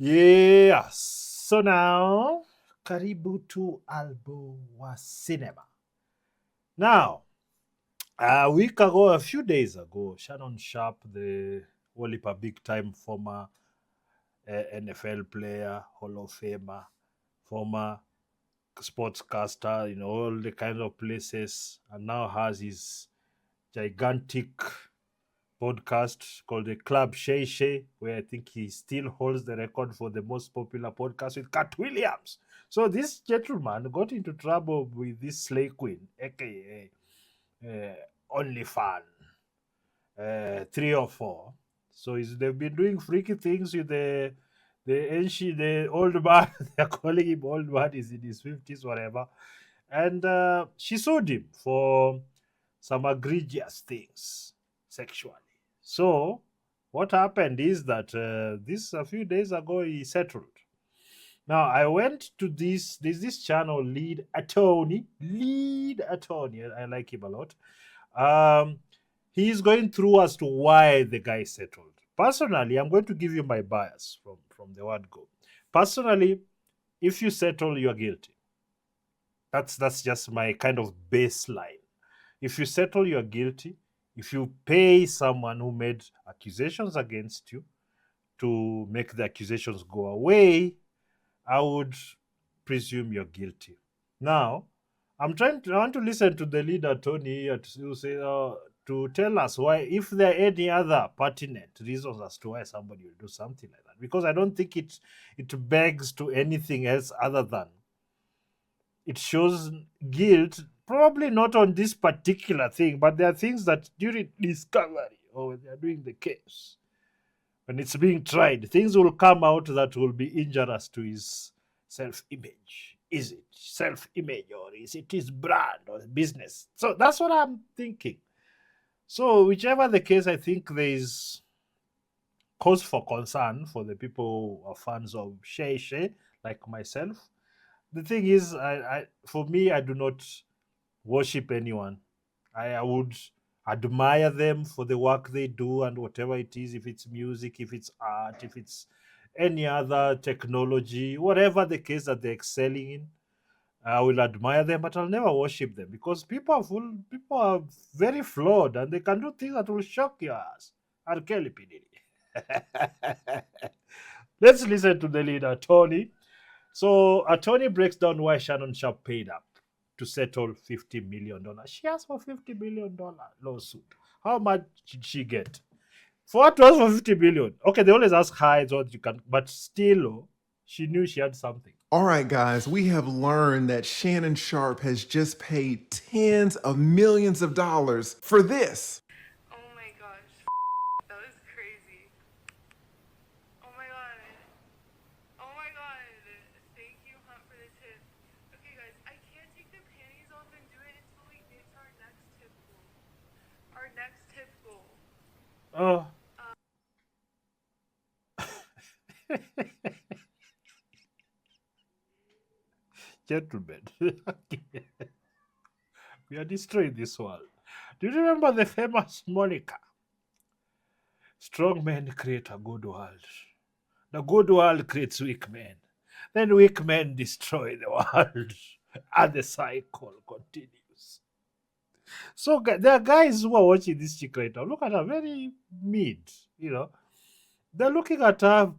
Yeah. So now, karibu to Albo wa Cinema. Now, a week ago, a few days ago, Shannon Sharpe, the Wolipa big time former NFL player, Hall of Famer, former sportscaster, all the kinds of places, and now has his gigantic podcast called the Club Shay Shay, where I think he still holds the record for the most popular podcast with Cat Williams. So this gentleman got into trouble with this slay queen, aka OnlyFan, 3 or 4. So they've been doing freaky things with the old man. They're calling him old man. He's in his 50s, whatever. And she sued him for some egregious things sexually. So what happened is that this a few days ago he settled. Now I went to there's this channel lead attorney. I like him a lot. Um, he's going through as to why the guy settled. Personally, I'm going to give you my bias from the word go. Personally, if you settle, you're guilty. That's just my kind of baseline. If you settle, you're guilty. If you pay someone who made accusations against you to make the accusations go away, I would presume you're guilty. Now, I want to listen to the leader, Tony, here to say, to tell us why, if there are any other pertinent reasons as to why somebody will do something like that. Because I don't think it begs to anything else other than it shows guilt, probably not on this particular thing, but there are things that during discovery or when they are doing the case, when it's being tried, things will come out that will be injurious to his self image. Is it self image or is it his brand or business? So that's what I'm thinking. So, whichever the case, I think there is cause for concern for the people who are fans of Shay Shay, like myself. The thing is, for me, I do not worship anyone. I would admire them for the work they do and whatever it is, if it's music, if it's art, if it's any other technology, whatever the case that they're excelling in. I will admire them, but I'll never worship them because people are very flawed and they can do things that will shock your ass. R. Kelly P. Diddy. Let's listen to the leader, Tony. So Tony breaks down why Shannon Sharpe paid up to settle $50 million. She asked for $50 million lawsuit. How much did she get? For what was for 50 million? Okay, they always ask her it's what you can, but still, she knew she had something. All right, guys, we have learned that Shannon Sharpe has just paid tens of millions of dollars for this. Oh my gosh, that was crazy. Oh my god. Oh my god. Thank you, Hunt, for the tip. Okay, guys, I can't take the panties off and do it until we get to our next tip goal. Our next tip goal. Oh. Gentlemen, we are destroying this world. Do you remember the famous Monica? Strong men create a good world. The good world creates weak men. Then weak men destroy the world. And the cycle continues. So there are guys who are watching this chick right now. Look at her, very mid. They're looking at her,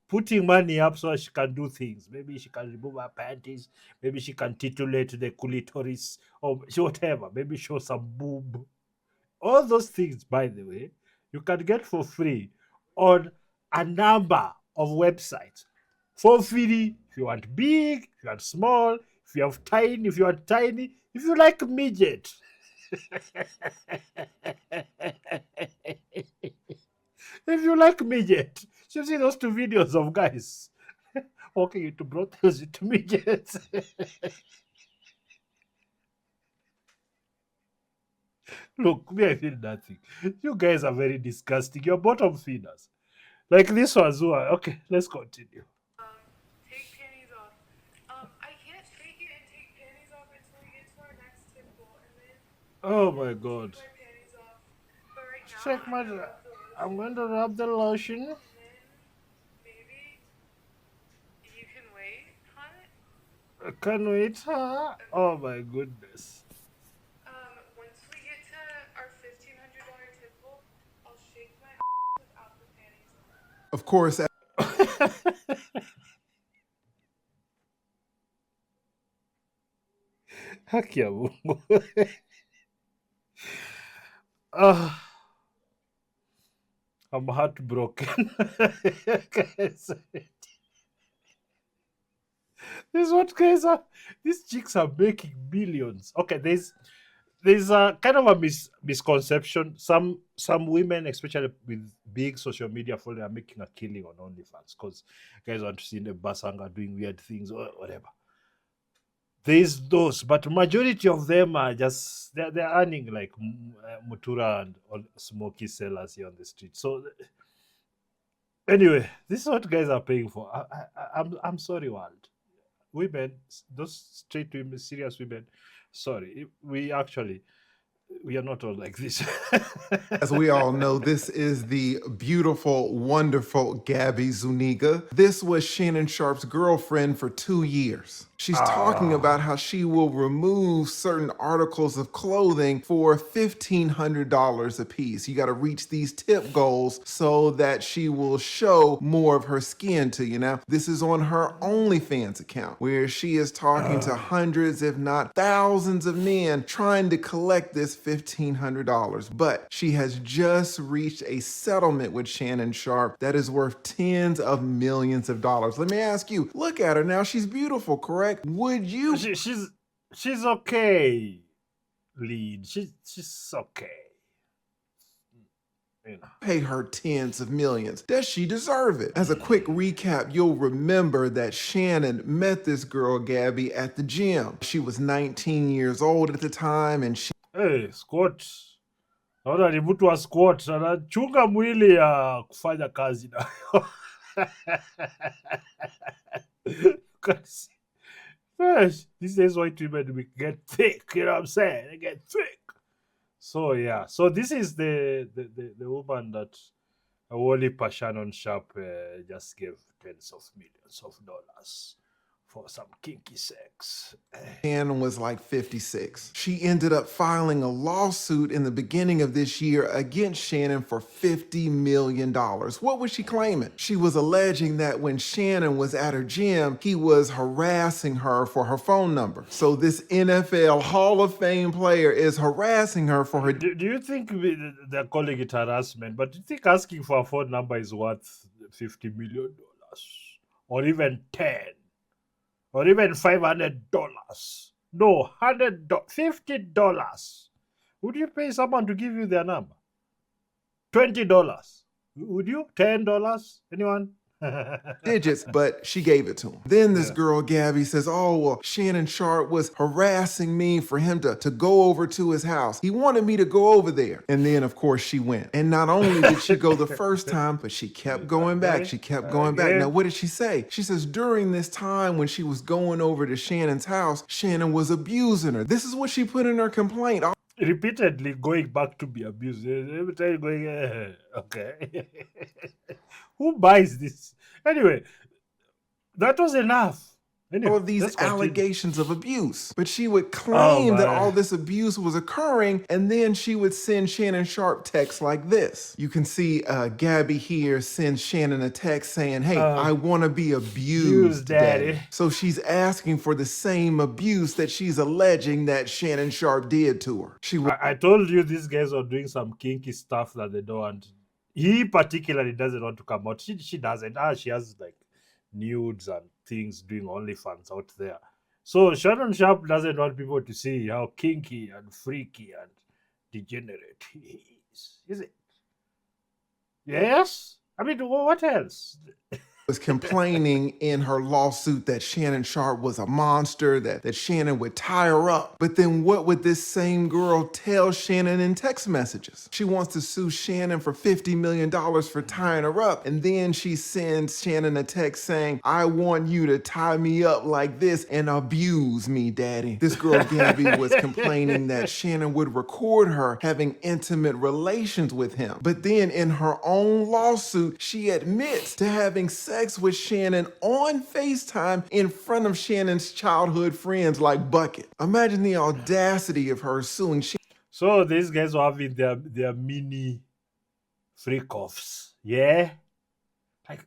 putting money up so she can do things. Maybe she can remove her panties. Maybe she can titillate the clitoris or whatever. Maybe show some boob. All those things, by the way, you can get for free on a number of websites. For free, if you want big, if you want small, if you have tiny, if you want tiny, if you like midget. If you like midget, you see those 2 videos of guys walking into brothels with midgets. Look, me, I feel nothing. You guys are very disgusting. You're bottom feeders. Like this one, Zua. Okay, let's continue. Take panties off. I can't take it and take panties off until we get to our next tip goal, and then Oh my take god. my panties off. But right now, Check I'm my. gonna rub the I'm lotion, going to rub the lotion. and then maybe Can we eat her? Oh my goodness. Once we get to our $1,500 tip goal, I'll shake my without the panties on. Of course, Haki ya Mungu. Ah, I'm heartbroken. Guys, this is what guys are. These chicks are making millions. Okay, there's a kind of a misconception. Some women, especially with big social media following, are making a killing on OnlyFans because guys want to see the basanga doing weird things or whatever. There's those, but majority of them are just they're earning like Mutura and all smoky sellers here on the street. So anyway, this is what guys are paying for. I'm sorry, world. Women, those straight women, serious women. Sorry, we are not all like this. as we all know, this is the beautiful, wonderful Gabby Zuniga. This was Shannon Sharpe's girlfriend for 2 years. She's talking about how she will remove certain articles of clothing for $1,500 a piece. You got to reach these tip goals so that she will show more of her skin to you. Now, this is on her OnlyFans account where she is talking to hundreds, if not thousands of men trying to collect this $1,500. But she has just reached a settlement with Shannon Sharpe that is worth tens of millions of dollars. Let me ask you, look at her now. She's beautiful, correct? Would you she's okay, lead. She's okay. You know. pay her tens of millions? Does she deserve it? As a quick recap, you'll remember that Shannon met this girl, Gabby, at the gym. She was 19 years old at the time, and she Hey, squat. Naona ni mtu wa squat anachunga mwili ya kufanya kazi nayo. Because, gosh, these days white women we get thick, you know what I'm saying? They get thick. So yeah, so this is the woman that Wally Shannon Sharpe just gave tens of millions of dollars for some kinky sex. Shannon was like 56. She ended up filing a lawsuit in the beginning of this year against Shannon for $50 million. What was she claiming? She was alleging that when Shannon was at her gym, he was harassing her for her phone number. So this NFL Hall of Fame player is harassing her for her. Do you think they're calling it harassment? But do you think asking for a phone number is worth $50 million? Or even 10? Or even $500? No, $50. Would you pay someone to give you their number? $20? Would you? $10? Anyone? Digits, but she gave it to him. Then this girl, Gabby, says, oh, well, Shannon Sharpe was harassing me for him to go over to his house. He wanted me to go over there. And then, of course, she went. And not only did she go the first time, but she kept going back. She kept going back. Now, what did she say? She says during this time when she was going over to Shannon's house, Shannon was abusing her. This is what she put in her complaint. Repeatedly going back to be abused. Every time going, okay. Who buys this? Anyway, that was enough. Anyway, all of these allegations of abuse. But she would claim that all this abuse was occurring, and then she would send Shannon Sharpe texts like this. You can see Gabby here sends Shannon a text saying, hey, I want to be abused, Daddy. So she's asking for the same abuse that she's alleging that Shannon Sharpe did to her. I told you these guys are doing some kinky stuff that they don't want. He particularly doesn't want to come out. She doesn't. She has like nudes and things doing OnlyFans out there. So Shannon Sharpe doesn't want people to see how kinky and freaky and degenerate he is it? Yes? I mean, what else? Was complaining in her lawsuit that Shannon Sharpe was a monster, that Shannon would tie her up. But then what would this same girl tell Shannon in text messages? She wants to sue Shannon for $50 million for tying her up. And then she sends Shannon a text saying, I want you to tie me up like this and abuse me, Daddy. This girl, Gabby, was complaining that Shannon would record her having intimate relations with him. But then in her own lawsuit, she admits to having sex sex with Shannon on FaceTime in front of Shannon's childhood friends like Bucket. Imagine the audacity of her suing So these guys were having their mini freak offs. Yeah? Like,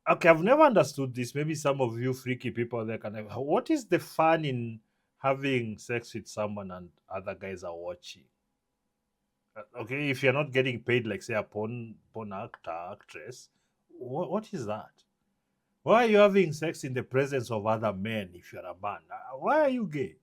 okay, I've never understood this. Maybe some of you freaky people there can have. What is the fun in having sex with someone and other guys are watching? Okay, if you're not getting paid, like say a porn actor, actress, what is that? Why are you having sex in the presence of other men if you're a man? Why are you gay?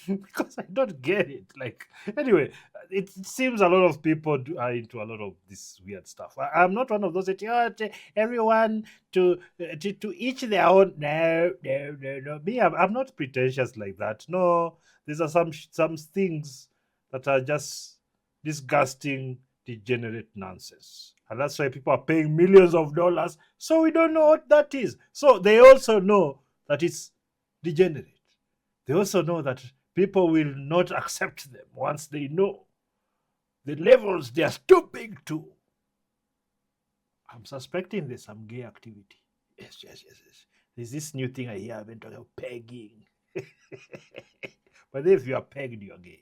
Because I don't get it. Like, anyway, it seems a lot of people are into a lot of this weird stuff. I'm not one of those that everyone to each their own. No, no, no, no. Me, I'm not pretentious like that. No, these are some things that are just disgusting, degenerate nonsense. And that's why people are paying millions of dollars. So we don't know what that is. So they also know that it's degenerate. They also know that people will not accept them once they know the levels they are stooping to. I'm suspecting there's some gay activity. Yes, yes, yes, yes. There's this new thing I hear I've been talking about pegging. But if you are pegged, you're gay.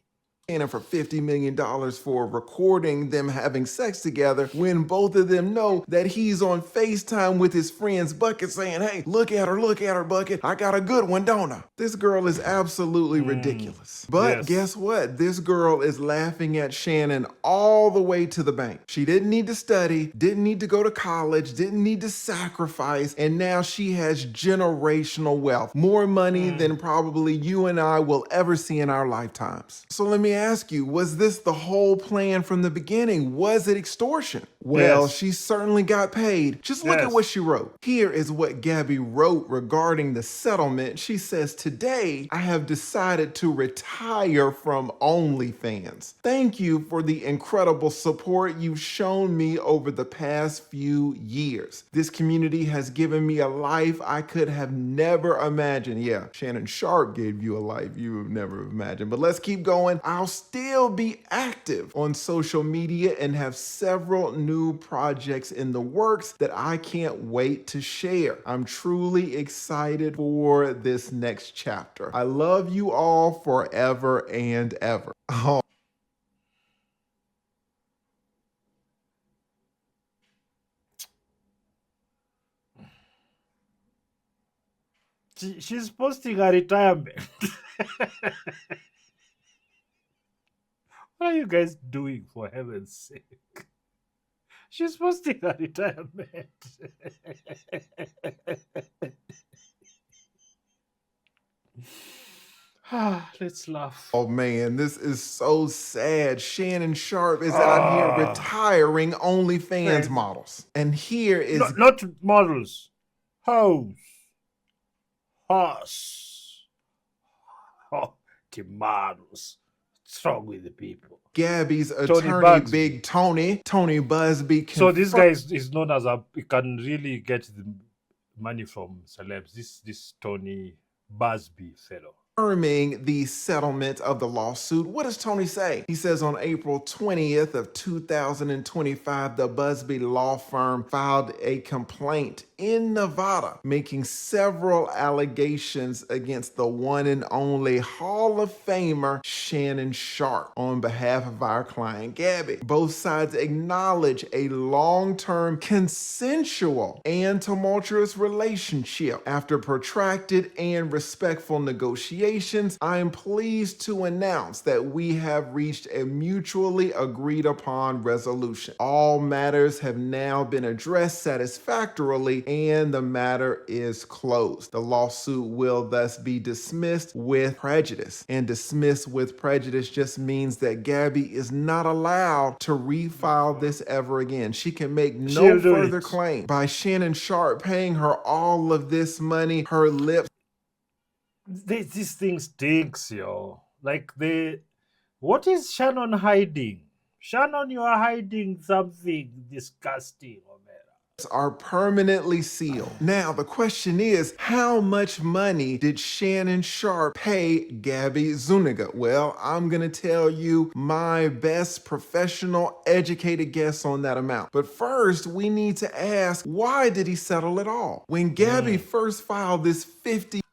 Shannon for $50 million for recording them having sex together when both of them know that he's on FaceTime with his friend's Bucket saying, hey, look at her, Bucket. I got a good one, don't I? This girl is absolutely ridiculous. But Yes. guess what? This girl is laughing at Shannon all the way to the bank. She didn't need to study, didn't need to go to college, didn't need to sacrifice, and now she has generational wealth. More money than probably you and I will ever see in our lifetimes. So let me ask you, was this the whole plan from the beginning? Was it extortion? Well, Yes. she certainly got paid. Just look at Yes. what she wrote. Here is what Gabby wrote regarding the settlement. She says, today I have decided to retire from OnlyFans. Thank you for the incredible support you've shown me over the past few years. This community has given me a life I could have never imagined. Yeah, Shannon Sharpe gave you a life you would never imagined. But let's keep going. I'll still be active on social media and have several new projects in the works that I can't wait to share. I'm truly excited for this next chapter. I love you all forever and ever. Oh. She's posting her retirement. What are you guys doing, for heaven's sake? She's posting her retirement. Let's laugh. Oh man, this is so sad. Shannon Sharpe is out here retiring OnlyFans models. And here is not models. House. Horse. Oh, the models. What's wrong with the people? Gabby's attorney, Busby. Big Tony Busby. So this guy is known as he can really get the money from celebs. This Tony Busby fellow. Confirming the settlement of the lawsuit. What does Tony say? He says on April 20th of 2025, the Busby law firm filed a complaint in Nevada, making several allegations against the one and only Hall of Famer Shannon Sharpe on behalf of our client Gabby. Both sides acknowledge a long-term consensual and tumultuous relationship. After protracted and respectful negotiations, I am pleased to announce that we have reached a mutually agreed upon resolution. All matters have now been addressed satisfactorily and the matter is closed. The lawsuit will thus be dismissed with prejudice. And dismissed with prejudice just means that Gabby is not allowed to refile this ever again. She can make no further claim. By Shannon Sharpe paying her all of this money, her lips. This thing stinks, yo. Like what is Shannon hiding? Shannon, you are hiding something disgusting, Omera. are permanently sealed. Now, the question is, how much money did Shannon Sharpe pay Gabby Zuniga? Well, I'm going to tell you my best professional educated guess on that amount. But first, we need to ask, why did he settle at all? When Gabby first filed this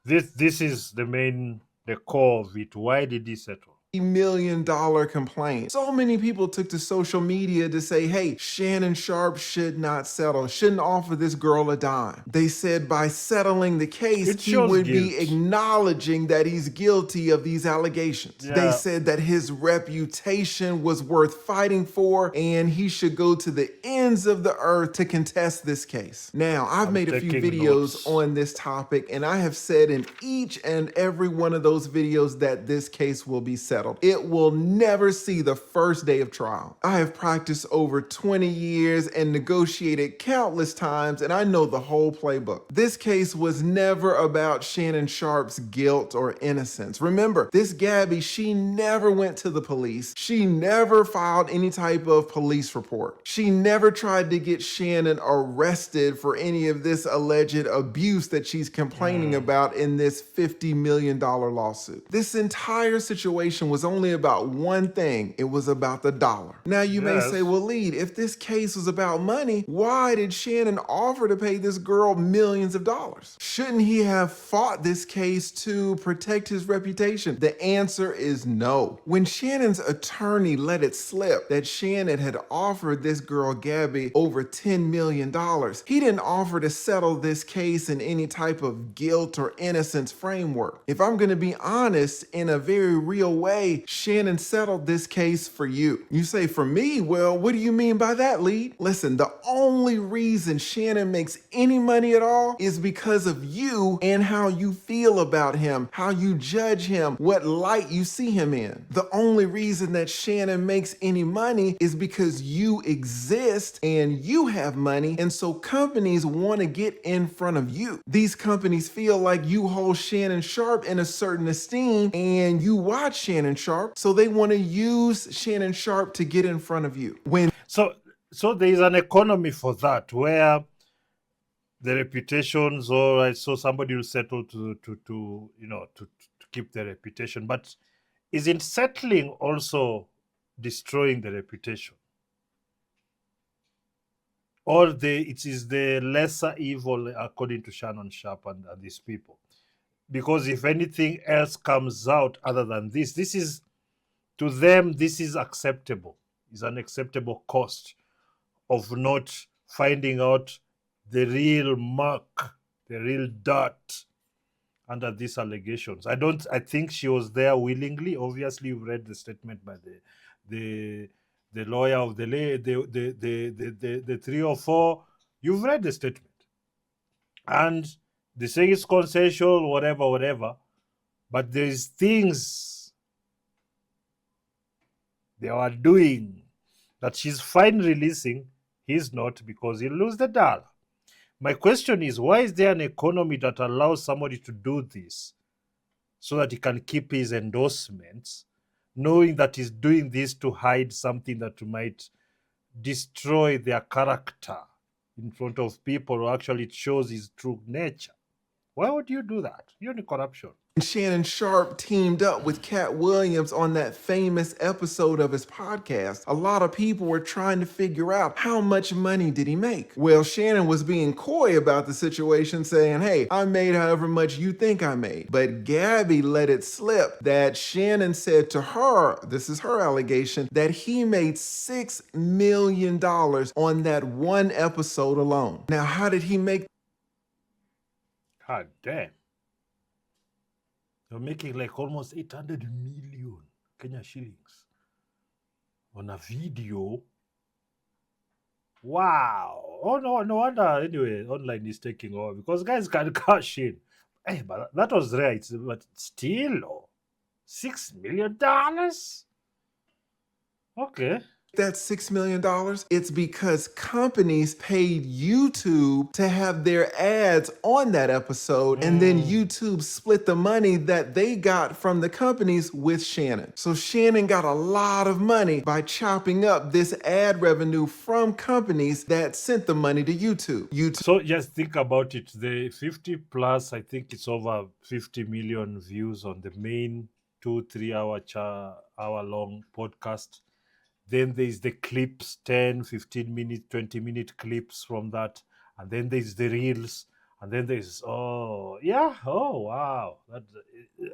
This is the core of it. Why did he settle? $50 million complaint. So many people took to social media to say, hey, Shannon Sharpe should not settle, shouldn't offer this girl a dime. They said by settling the case, It he shows would be guilt. acknowledging that he's guilty of these allegations. They Yeah. said that his reputation was worth fighting for and he should go to the ends of the earth to contest this case. Now, I've made a few taking videos notes. on this topic and I have said in each and every one of those videos that this case will be settled. It will never see the first day of trial. I have practiced over 20 years and negotiated countless times, and I know the whole playbook. This case was never about Shannon Sharpe's guilt or innocence. Remember, this Gabby, she never went to the police. She never filed any type of police report. She never tried to get Shannon arrested for any of this alleged abuse that she's complaining about in this $50 million lawsuit. This entire situation was only about one thing. It was about the dollar. Now you may Yes. say, well, Lead, if this case was about money, why did Shannon offer to pay this girl millions of dollars? Shouldn't he have fought this case to protect his reputation? The answer is no. When Shannon's attorney let it slip that Shannon had offered this girl Gabby over $10 million, he didn't offer to settle this case in any type of guilt or innocence framework. If I'm going to be honest, in a very real way, Shannon settled this case for you. You say, for me? Well, what do you mean by that, Lead? Listen, the only reason Shannon makes any money at all is because of you and how you feel about him, how you judge him, what light you see him in. The only reason that Shannon makes any money is because you exist and you have money, and so companies want to get in front of you. These companies feel like you hold Shannon Sharpe in a certain esteem and you watch Shannon Sharpe, so they want to use Shannon Sharpe to get in front of you. So there is an economy for that, where the reputations, or I saw somebody will settle to keep their reputation. But isn't settling also destroying the reputation? Or it is the lesser evil, according to Shannon Sharpe and these people? Because if anything else comes out other than this is, to them, this is acceptable. It's an acceptable cost of not finding out the real mark, the real dirt under these allegations. I think she was there willingly. Obviously, you've read the statement by the lawyer of the 3 or 4. You've read the statement. And they say it's consensual, whatever. But there's things they are doing that she's fine releasing. He's not, because he'll lose the dollar. My question is, why is there an economy that allows somebody to do this so that he can keep his endorsements, knowing that he's doing this to hide something that might destroy their character in front of people, or actually it shows his true nature? Why would you do that? You're in corruption. Shannon Sharpe teamed up with Cat Williams on that famous episode of his podcast, a lot of people were trying to figure out how much money did he make. Well, Shannon was being coy about the situation, saying, hey, I made however much you think I made. But Gabby let it slip that Shannon said to her, this is her allegation, that he made $6 million on that one episode alone. Now, how did he make? God damn. You're making like almost 800 million Kenya shillings on a video. Wow. Oh, no wonder, anyway, online is taking over, because guys can cash in. Hey, but that was right. But still, $6 million? Okay. that $6 million? It's because companies paid YouTube to have their ads on that episode, and then YouTube split the money that they got from the companies with Shannon. So Shannon got a lot of money by chopping up this ad revenue from companies that sent the money to YouTube. So just think about it. The 50 plus, I think it's over 50 million views on the main 2-3 hour long podcast. Then there's the clips, 10, 15 minute, 20-minute clips from that. And then there's the reels. And then there's, oh wow.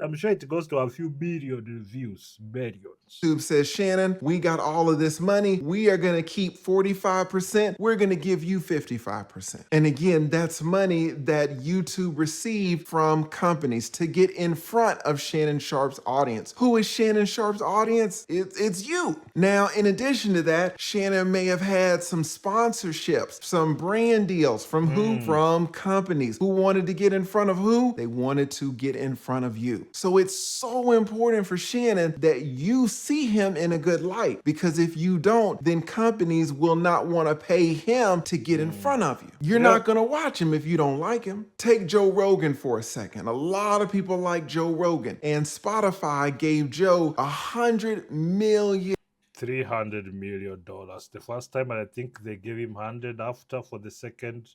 I'm sure it goes to a few billion views, billions. YouTube says, Shannon, we got all of this money. We are going to keep 45%. We're going to give you 55%. And again, that's money that YouTube received from companies to get in front of Shannon Sharpe's audience. Who is Shannon Sharpe's audience? It's you. Now, in addition to that, Shannon may have had some sponsorships, some brand deals from who? From companies. Who wanted to get in front of who? They wanted to get in front of you. So it's so important for Shannon that you see him in a good light, because if you don't, then companies will not want to pay him to get in front of you. You're not going to watch him if you don't like him. Take Joe Rogan for a second. A lot of people like Joe Rogan, and Spotify gave Joe $100 million. $300 million. The first time, and I think they gave him 100 after for the second,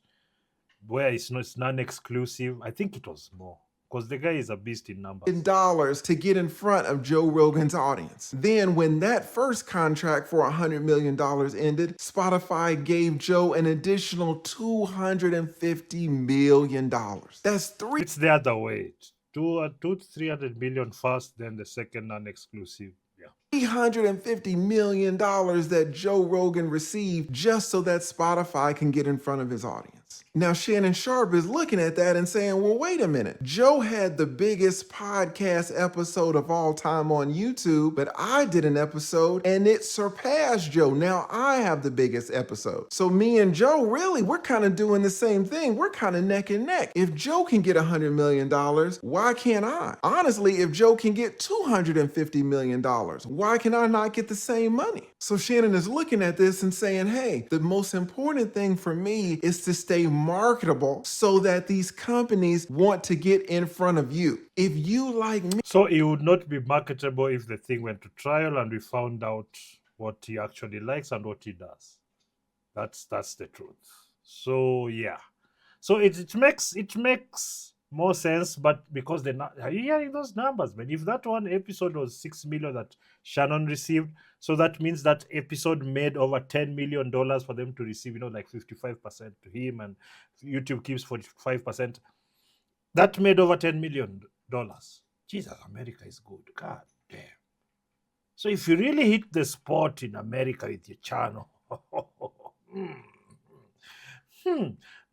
where it's non-exclusive. I think it was more, because the guy is a beast in numbers. Dollars to get in front of Joe Rogan's audience. Then when that first contract for $100 million ended, Spotify gave Joe an additional $250 million. That's It's the other way. 300 million first, then the second non-exclusive. $350 million that Joe Rogan received just so that Spotify can get in front of his audience. Now, Shannon Sharpe is looking at that and saying, well, wait a minute. Joe had the biggest podcast episode of all time on YouTube, but I did an episode and it surpassed Joe. Now I have the biggest episode. So me and Joe, really, we're kind of doing the same thing. We're kind of neck and neck. If Joe can get $100 million, why can't I? Honestly, if Joe can get $250 million, why can I not get the same money? So Shannon is looking at this and saying, hey, the most important thing for me is to stay marketable so that these companies want to get in front of you. If you like me. So it would not be marketable if the thing went to trial and we found out what he actually likes and what he does. That's the truth. So yeah. So it makes more sense, but because are you hearing those numbers, man? If that one episode was 6 million that Shannon received, so that means that episode made over $10 million for them to receive, like 55% to him, and YouTube keeps 45%. That made over $10 million. Jesus, America is good. God damn. So if you really hit the spot in America with your channel,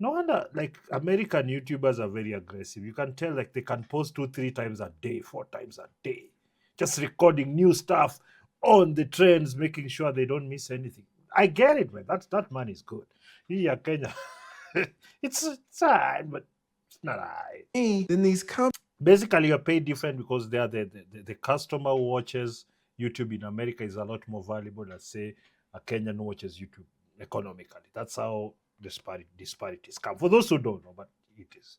no wonder, like, American YouTubers are very aggressive. You can tell, like, they can post 2-3 times a day, 4 times a day, just recording new stuff on the trends, making sure they don't miss anything. I get it, man. That money is good. Yeah, Kenya. it's sad, but it's not high. Then these companies. Basically, you're paid different because they are the customer who watches YouTube in America is a lot more valuable than, say, a Kenyan who watches YouTube economically. That's how disparities come. For those who don't know, but it is.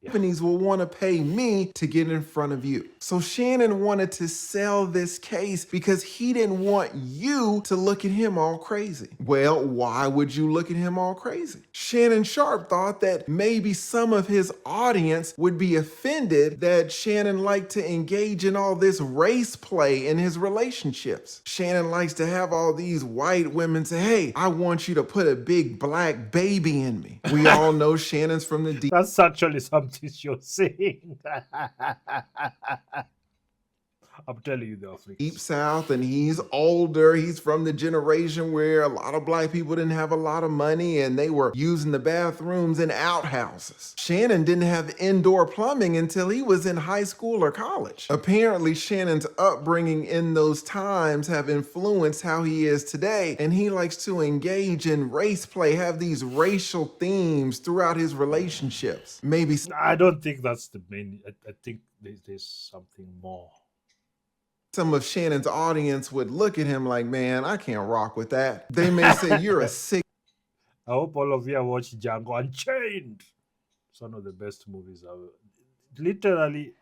Companies will want to pay me to get in front of you. So Shannon wanted to sell this case because he didn't want you to look at him all crazy. Well, why would you look at him all crazy? Shannon Sharpe thought that maybe some of his audience would be offended that Shannon liked to engage in all this race play in his relationships. Shannon likes to have all these white women say, hey, I want you to put a big black baby in me. We all know Shannon's from the deep. That's actually something you're saying. I'm telling you, the Africans. Deep South, and he's older. He's from the generation where a lot of black people didn't have a lot of money and they were using the bathrooms in outhouses. Shannon didn't have indoor plumbing until he was in high school or college. Apparently, Shannon's upbringing in those times have influenced how he is today, and he likes to engage in race play, have these racial themes throughout his relationships. Maybe. I don't think that's the main. I think there's something more. Some of Shannon's audience would look at him like, man, I can't rock with that. They may say, you're a sick I hope all of you have watched Django Unchained. It's one of the best movies ever. Literally,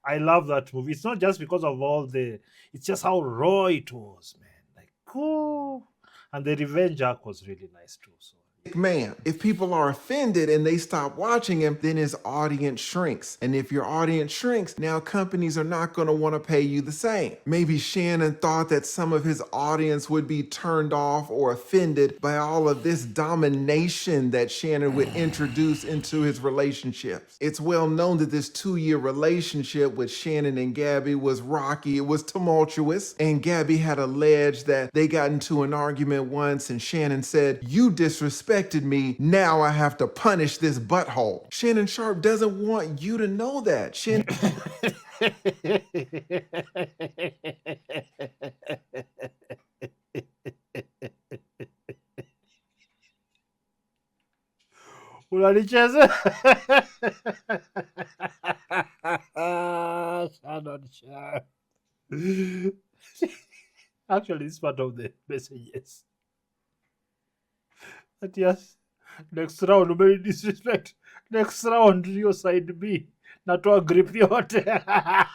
I love that movie. It's not just because of it's just how raw it was, man. Like, cool. And the revenge arc was really nice too. So man. If people are offended and they stop watching him, then his audience shrinks. And if your audience shrinks, now companies are not going to want to pay you the same. Maybe Shannon thought that some of his audience would be turned off or offended by all of this domination that Shannon would introduce into his relationships. It's well known that this 2-year relationship with Shannon and Gabby was rocky. It was tumultuous. And Gabby had alleged that they got into an argument once and Shannon said, "You disrespected me, now I have to punish this butthole." Shannon Sharpe doesn't want you to know that. unanicheza. Shannon Sharpe. Actually, it's part of the messages. But yes, next round, very disrespect. Next round, your side B. Not to agree with yote.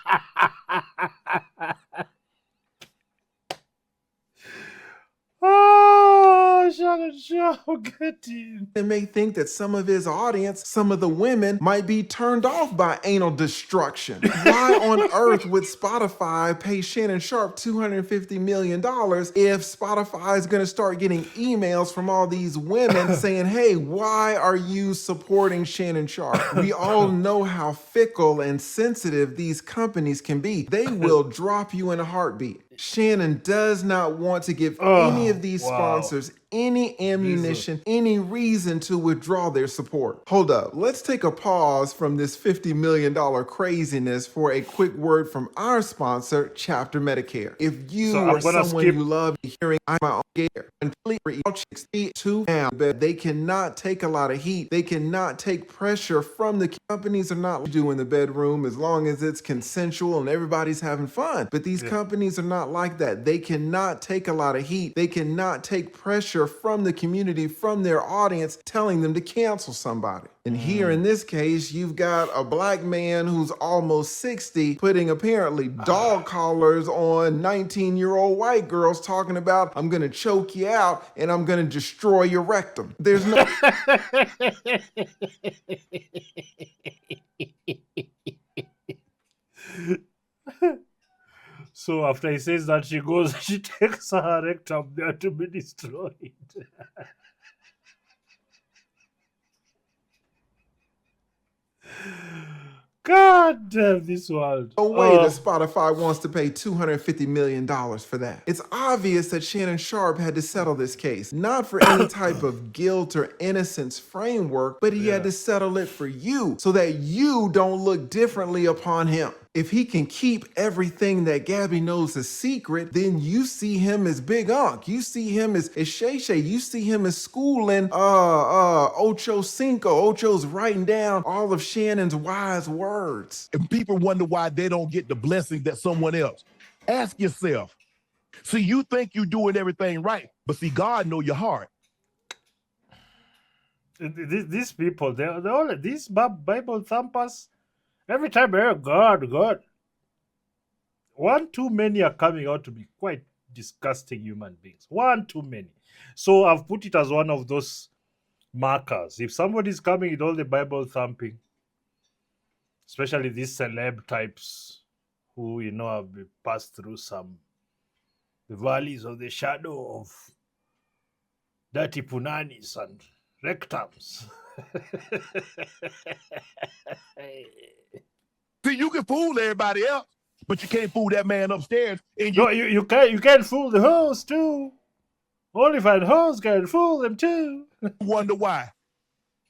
Oh, Shannon Sharpe, get in. It may think that some of his audience, some of the women, might be turned off by anal destruction. Why on earth would Spotify pay Shannon Sharpe $250 million if Spotify is going to start getting emails from all these women saying, hey, why are you supporting Shannon Sharpe? We all know how fickle and sensitive these companies can be. They will drop you in a heartbeat. Shannon does not want to give any of these sponsors any ammunition, any reason to withdraw their support. Hold up, let's take a pause from this $50 million craziness for a quick word from our sponsor, Chapter Medicare. If you or someone you love hearing I'm my own gear, completely too down, but they cannot take a lot of heat. They cannot take pressure from the companies are not doing in the bedroom as long as it's consensual and everybody's having fun. But these companies are not like that. They cannot take a lot of heat. They cannot take pressure from the community, from their audience, telling them to cancel somebody. And here in this case, you've got a black man who's almost 60 putting apparently dog collars on 19-year-old white girls talking about, I'm going to choke you out and I'm going to destroy your rectum. There's no... So after he says that, she goes, she takes her rectum there to be destroyed. God damn this world. No way that Spotify wants to pay $250 million for that. It's obvious that Shannon Sharpe had to settle this case, not for any type of guilt or innocence framework, but he had to settle it for you so that you don't look differently upon him. If he can keep everything that Gabby knows a secret, then you see him as Big Unc. You see him as Shay Shay. You see him as schooling Ocho Cinco. Ocho's writing down all of Shannon's wise words. And people wonder why they don't get the blessings that someone else. Ask yourself. See, you think you're doing everything right, but see, God know your heart. These people, they're all these Bible thumpers. Every time I hear God, one too many are coming out to be quite disgusting human beings. One too many. So I've put it as one of those markers. If somebody's coming with all the Bible thumping, especially these celeb types who, you know, have passed through the valleys of the shadow of dirty punanis and rectums. See, you can fool everybody else, but you can't fool that man upstairs. And you can't fool the hoes too. Only if hoes can fool them too. Wonder why.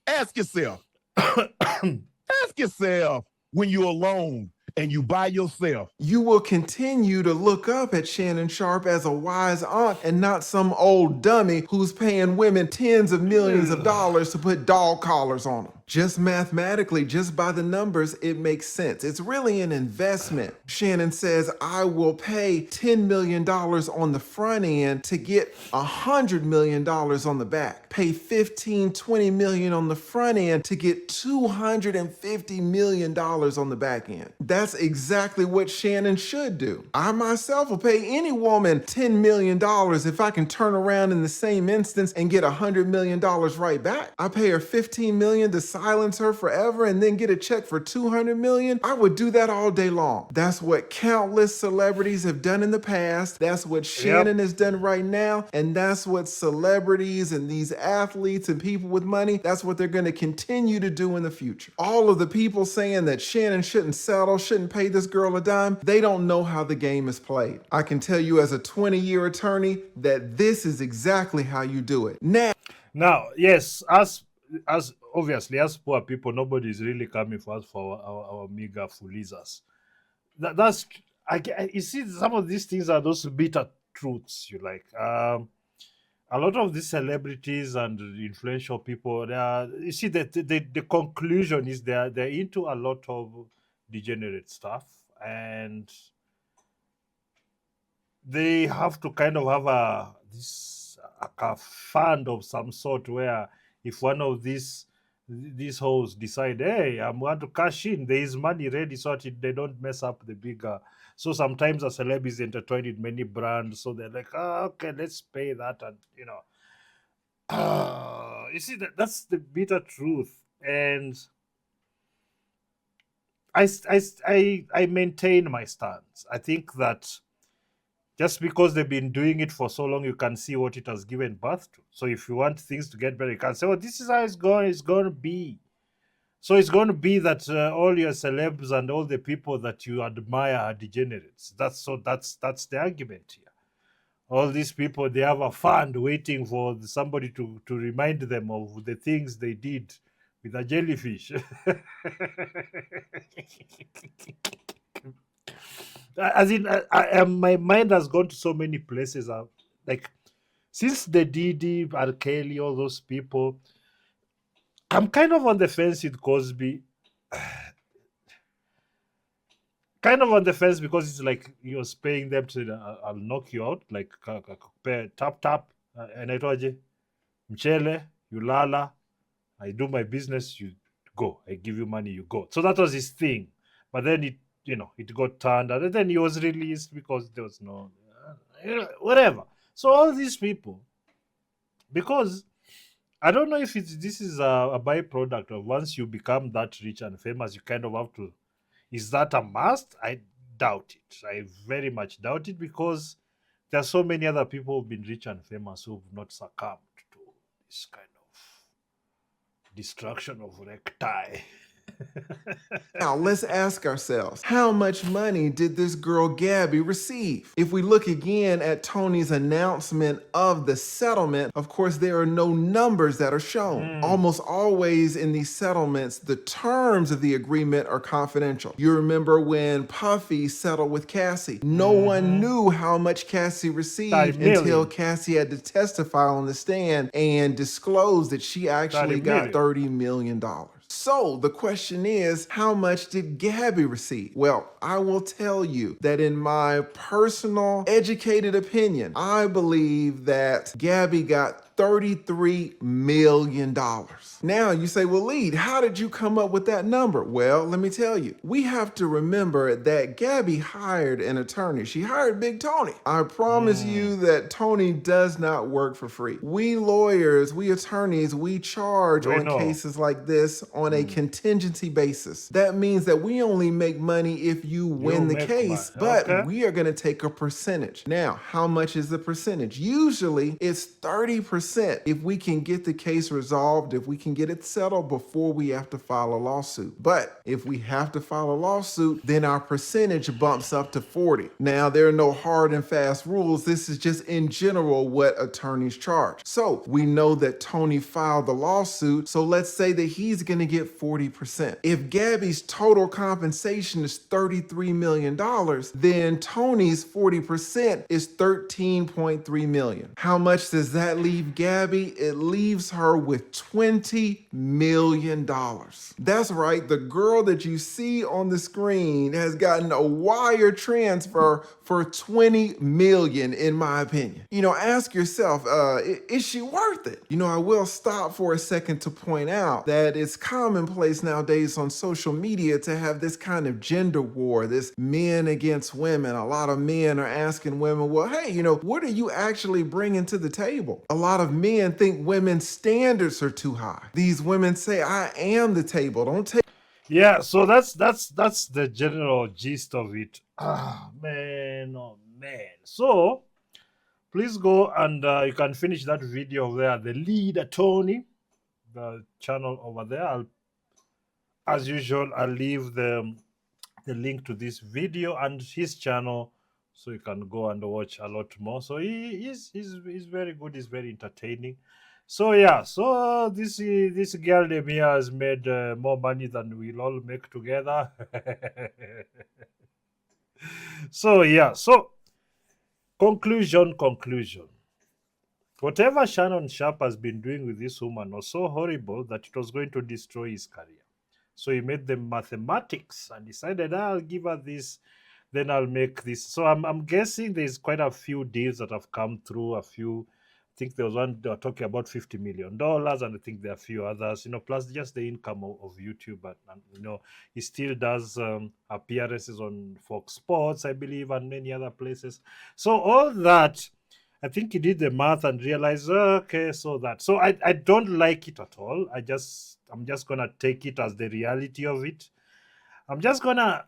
Ask yourself. Ask yourself when you're alone and you by yourself. You will continue to look up at Shannon Sharpe as a wise aunt and not some old dummy who's paying women tens of millions of dollars to put dog collars on them. Just mathematically, just by the numbers, it makes sense. It's really an investment. Shannon says, I will pay $10 million on the front end to get $100 million on the back. Pay 15, 20 million on the front end to get $250 million on the back end. That's exactly what Shannon should do. I myself will pay any woman $10 million if I can turn around in the same instance and get $100 million right back. I pay her $15 million to silence her forever and then get a check for $200 million. I would do that all day long. That's what countless celebrities have done in the past. That's what Shannon has done right now. And that's what celebrities and these athletes and people with money, that's what they're going to continue to do in the future. All of the people saying that Shannon shouldn't settle, shouldn't pay this girl a dime, they don't know how the game is played. I can tell you as a 20-year attorney that this is exactly how you do it. Now, yes, as obviously as poor people, nobody is really coming for us for our meager fulizas. That's you see, some of these things are those bitter truths. You like a lot of these celebrities and influential people. They are, you see, the conclusion is they're into a lot of degenerate stuff, and they have to kind of have a fund of some sort where if one of these hoes decide, hey, I'm going to cash in, there is money ready so that they don't mess up the bigger. So sometimes a celeb is intertwined with many brands, so they're like, oh, okay, let's pay that, and you see that's the bitter truth, and I maintain my stance. I think that just because they've been doing it for so long, you can see what it has given birth to. So if you want things to get better, you can say, "Oh, this is how it's going to be." So it's going to be that all your celebs and all the people that you admire are degenerates. That's the argument here. All these people, they have a fund waiting for somebody to remind them of the things they did with a jellyfish. As in, my mind has gone to so many places. Like, since the Didi, R. Kelly, all those people, I'm kind of on the fence with Cosby. Kind of on the fence because it's like you're paying them to, I'll knock you out, like tap, and I told you, mchele, you lala, I do my business, you go, I give you money, you go. So that was his thing. But then it got turned, and then he was released because there was no whatever. So all these people, because I don't know if this is a byproduct of once you become that rich and famous, you kind of have to. Is that a must? I doubt it. I very much doubt it because there are so many other people who've been rich and famous who've not succumbed to this kind of destruction of recti. Now, let's ask ourselves, how much money did this girl Gabby receive? If we look again at Tony's announcement of the settlement, of course, there are no numbers that are shown. Almost always in these settlements, the terms of the agreement are confidential. You remember when Puffy settled with Cassie? No one knew how much Cassie received until Cassie had to testify on the stand and disclose that she actually got $30 million. So the question is, how much did Gabby receive? Well, I will tell you that in my personal educated opinion, I believe that Gabby got $33 million. Now you say, well, Lead, how did you come up with that number? Well, let me tell you, we have to remember that Gabby hired an attorney. She hired Big Tony. I promise you that Tony does not work for free. We lawyers, we attorneys, we charge on cases like this on a contingency basis. That means that we only make money if you win the case, but we are going to take a percentage. Now, how much is the percentage? Usually it's 30% if we can get the case resolved, if we can get it settled before we have to file a lawsuit. But if we have to file a lawsuit, then our percentage bumps up to 40. Now, there are no hard and fast rules. This is just in general what attorneys charge. So we know that Tony filed the lawsuit, so let's say that he's going to get 40%. If Gabby's total compensation is $33 million, then Tony's 40% is $13.3 million. How much does that leave Gabby, it leaves her with $20 million. That's right, the girl that you see on the screen has gotten a wire transfer for $20 million, in my opinion. You know, ask yourself, is she worth it? You know, I will stop for a second to point out that it's commonplace nowadays on social media to have this kind of gender war, this men against women. A lot of men are asking women, well, hey, you know, what are you actually bringing to the table? A lot of men think women's standards are too high. These women say, I am the table. Don't take. Yeah, so that's the general gist of it. Ah, man, oh man. So please go and you can finish that video there. The leader Tony, the channel over there. As usual, I'll leave the link to this video and his channel, so you can go and watch a lot more. So he's very good. He's very entertaining. So yeah, so this girl Demia has made more money than we'll all make together. So yeah, so conclusion. Whatever Shannon Sharpe has been doing with this woman was so horrible that it was going to destroy his career. So he made the mathematics and decided, I'll give her this, then I'll make this. So I'm guessing there's quite a few deals that have come through. I think there was one they were talking about $50 million, and I think there are a few others, you know, plus just the income of YouTube. And you know, he still does appearances on Fox Sports, I believe, and many other places. So all that, I think he did the math and realized, okay, so I don't like it at all. I'm just gonna take it as the reality of it. I'm just gonna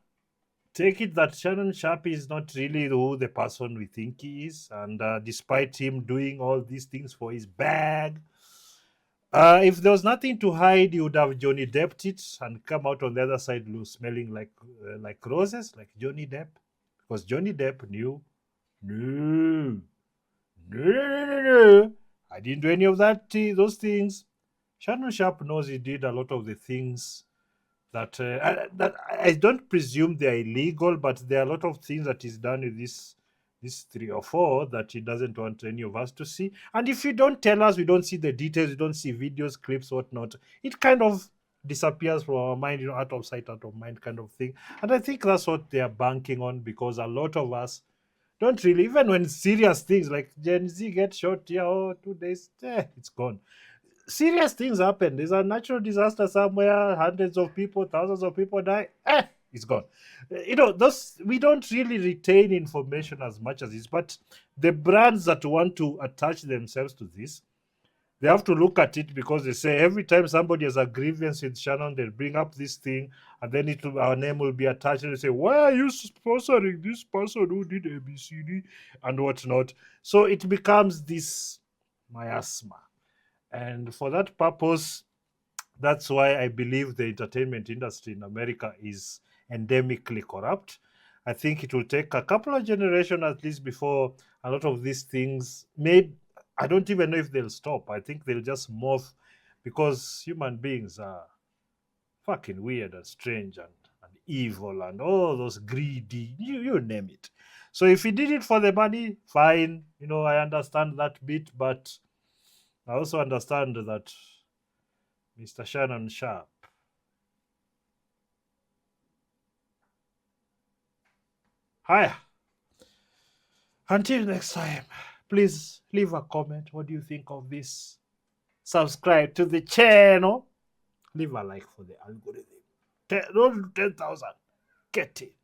take it that Shannon Sharpe is not really who the person we think he is, and despite him doing all these things for his bag, if there was nothing to hide, he would have Johnny Depped it and come out on the other side smelling like roses, like Johnny Depp, because Johnny Depp knew, no. No. I didn't do any of those things. Shannon Sharpe knows he did a lot of the things that I don't presume they are illegal, but there are a lot of things that he's done with this 3 or 4 that he doesn't want any of us to see. And if you don't tell us, we don't see the details, we don't see videos, clips, whatnot, it kind of disappears from our mind, you know, out of sight, out of mind kind of thing. And I think that's what they are banking on, because a lot of us don't really, even when serious things like Gen Z get shot here, 2 days, it's gone. Serious things happen. There's a natural disaster somewhere, hundreds of people, thousands of people die, it's gone. You know, we don't really retain information as much as this, but the brands that want to attach themselves to this, they have to look at it, because they say every time somebody has a grievance with Shannon, they'll bring up this thing, and then our name will be attached, and they say, why are you sponsoring this person who did ABCD and whatnot? So it becomes this miasma. And for that purpose, that's why I believe the entertainment industry in America is endemically corrupt. I think it will take a couple of generations at least before a lot of these things I don't even know if they'll stop. I think they'll just morph, because human beings are fucking weird and strange and evil and all those greedy, you name it. So if he did it for the money, fine. You know, I understand that bit, but I also understand that Mr. Shannon Sharpe, hi. Until next time, please leave a comment. What do you think of this? Subscribe to the channel. Leave a like for the algorithm. 10,000. Get it.